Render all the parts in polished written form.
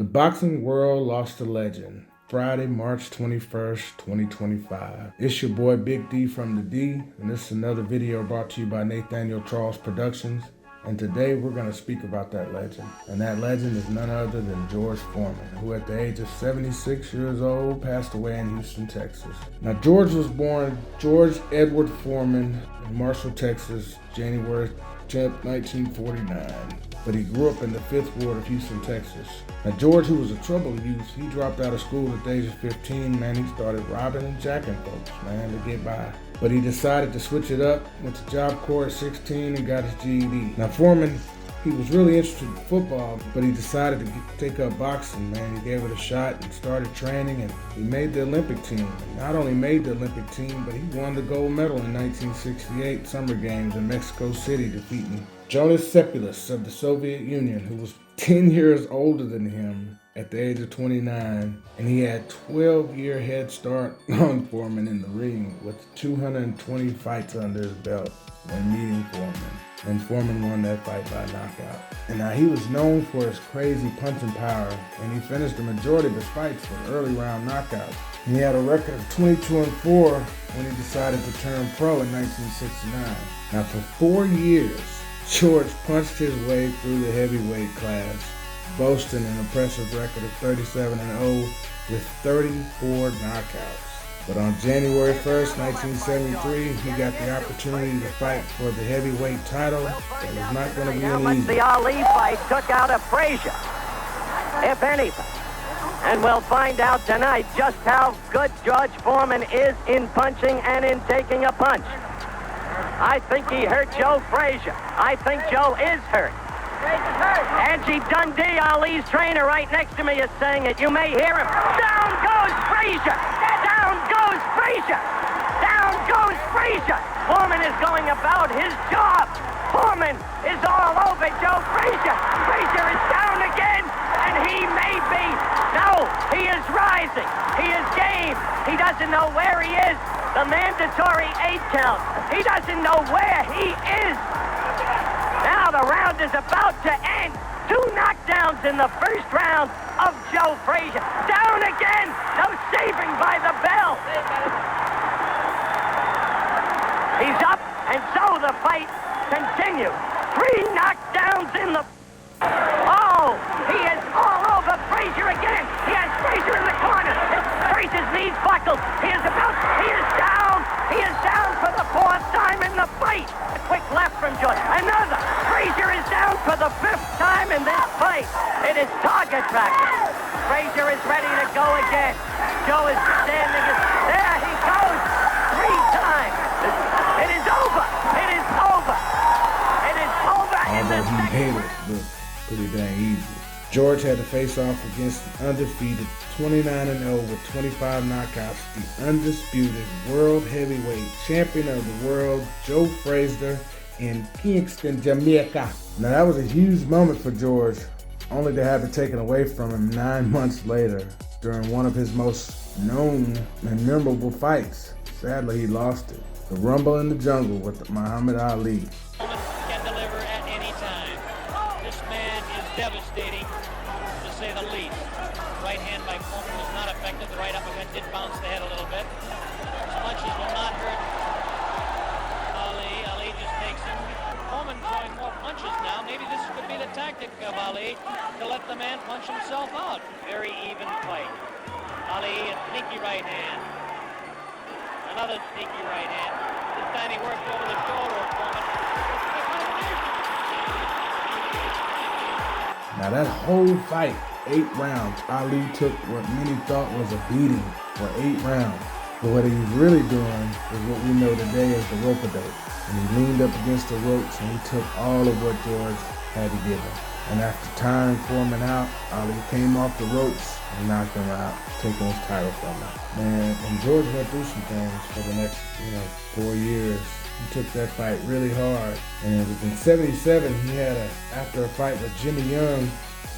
boxing world lost a legend. Friday, March 21st, 2025. It's your boy Big D from the D, and this is another video brought to you by Nathaniel Charles Productions. And today we're going to speak about that legend. And that legend is none other than George Foreman, who at the age of 76 years old passed away in Houston, Texas. Now, George was born George Edward Foreman in Marshall, Texas, January 10th, 1949. But he grew up in the 5th Ward of Houston, Texas. Now, George, who was a troubled youth, he dropped out of school at the age of 15, man. He started robbing and jacking folks, man, to get by. But he decided to switch it up, went to Job Corps at 16 and got his GED. Now, Foreman, he was really interested in football, but he decided to take up boxing, man. He gave it a shot and started training, and he made the Olympic team. And not only made the Olympic team, but he won the gold medal in 1968 Summer Games in Mexico City, defeating Jonas Sepulus of the Soviet Union, who was 10 years older than him at the age of 29, and he had 12-year head start on Foreman in the ring with 220 fights under his belt when meeting Foreman. And Foreman won that fight by knockout. And now he was known for his crazy punching power, and he finished the majority of his fights with early round knockouts. He had a record of 22-4 when he decided to turn pro in 1969. Now, for 4 years, George punched his way through the heavyweight class, boasting an impressive record of 37-0 with 34 knockouts. But on January 1st, 1973, he got the opportunity to fight for the heavyweight title. It was not going to be how an much easy. The Ali fight took out of Frazier, if anything. And we'll find out tonight just how good George Foreman is in punching and in taking a punch. I think he hurt Joe Frazier. I think Joe is hurt. Angie Dundee, Ali's trainer, right next to me is saying it. You may hear him. Down goes Frazier! Down goes Frazier! Down goes Frazier! Foreman is going about his job. Foreman is all over Joe Frazier. Frazier is down again, and he may be. No, he is rising. He is game. He doesn't know where he is. The mandatory 8 count. He doesn't know where he is. Now the round is about to end. 2 knockdowns in the first round of Joe Frazier. Down again. No saving by the bell. He's up, and so the fight continues. 3 knockdowns in the... Oh, he is all over Frazier again. He has Frazier in the corner. Frazier's knees buckled. He is down. He is down for the 4th time in the fight. A quick left from George. Another. Frazier is down for the 5th time in this fight. It is target practice. Frazier is ready to go again. Joe is standing. There he goes. 3 times. It is over. It is over. It is over in the Although he made second. it look pretty dang easy. George had to face off against the undefeated 29-0 with 25 knockouts, the undisputed world heavyweight champion of the world, Joe Frazier, in Kingston, Jamaica. Now, that was a huge moment for George, only to have it taken away from him 9 months later during one of his most known and memorable fights. Sadly, he lost it. The Rumble in the Jungle with Muhammad Ali. Can deliver at any time. This man is devastating, to say the least. Right hand by Foreman was not effective. The right uppercut did bounce the head a little bit. His punches will not hurt Ali. Ali just takes him. Foreman throwing more punches now. Maybe this could be the tactic of Ali to let the man punch himself out. Very even fight. Ali, a sneaky right hand. Another sneaky right hand. This time he worked over the shoulder of Foreman. Now, that whole fight, 8 rounds, Ali took what many thought was a beating for 8 rounds. But what he was really doing is what we know today as the rope-a-dope. And he leaned up against the ropes and he took all of what George had to give him. And after tying Foreman out, Ali came off the ropes and knocked him out, taking his title from him. Man, and George went through some things for the next, 4 years. He took that fight really hard. And it was in 77, after a fight with Jimmy Young,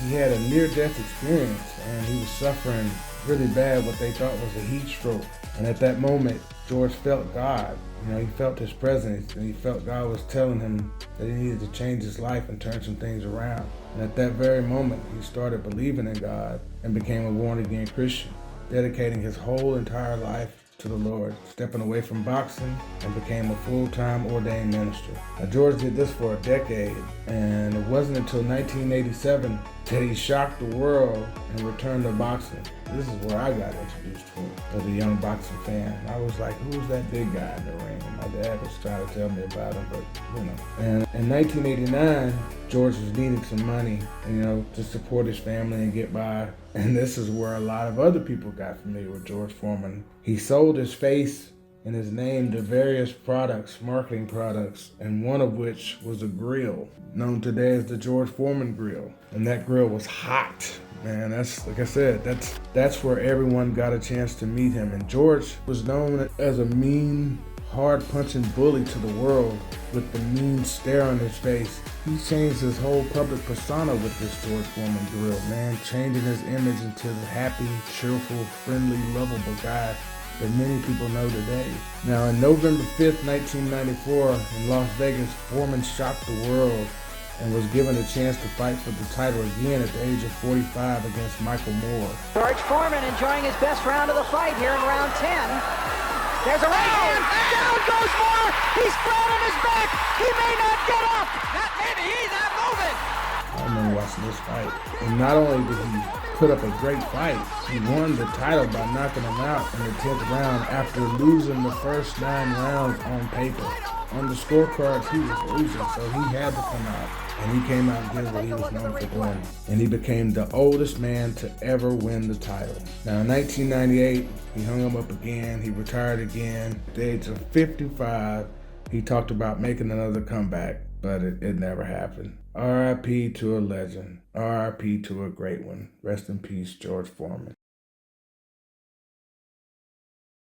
he had a near-death experience, and he was suffering really bad what they thought was a heat stroke. And at that moment, George felt God. You know, he felt his presence, and he felt God was telling him that he needed to change his life and turn some things around. And at that very moment, he started believing in God and became a born-again Christian, dedicating his whole entire life to the Lord, stepping away from boxing and became a full-time ordained minister. Now, George did this for a decade, and it wasn't until 1987 that he shocked the world and returned to boxing. This is where I got introduced to him as a young boxing fan. I was like, who's that big guy in the ring? And my dad was trying to tell me about him, but you know. And in 1989, George was needing some money, you know, to support his family and get by. And this is where a lot of other people got familiar with George Foreman. He sold his face and his name to various products, marketing products, and one of which was a grill known today as the George Foreman grill. And that grill was hot. Man, that's, like I said, that's where everyone got a chance to meet him. And George was known as a mean, hard-punching bully to the world with the mean stare on his face. He changed his whole public persona with this George Foreman grill, man, changing his image into the happy, cheerful, friendly, lovable guy that many people know today. Now, on November 5th, 1994, in Las Vegas, Foreman shocked the world and was given a chance to fight for the title again at the age of 45 against Michael Moore. George Foreman enjoying his best round of the fight here in round 10. There's a right hand. Down goes Moore. He's flat on his back. He may not get up. Not maybe. He's not moving. I remember watching this fight. And not only did he put up a great fight, he won the title by knocking him out in the 10th round after losing the first 9 rounds on paper. On the scorecards, he was losing, so he had to come out. And he came out and did what he was known for doing. And he became the oldest man to ever win the title. Now, in 1998, he hung him up again. He retired again. At the age of 55, he talked about making another comeback, but it never happened. R.I.P. to a legend. R.I.P. to a great one. Rest in peace, George Foreman.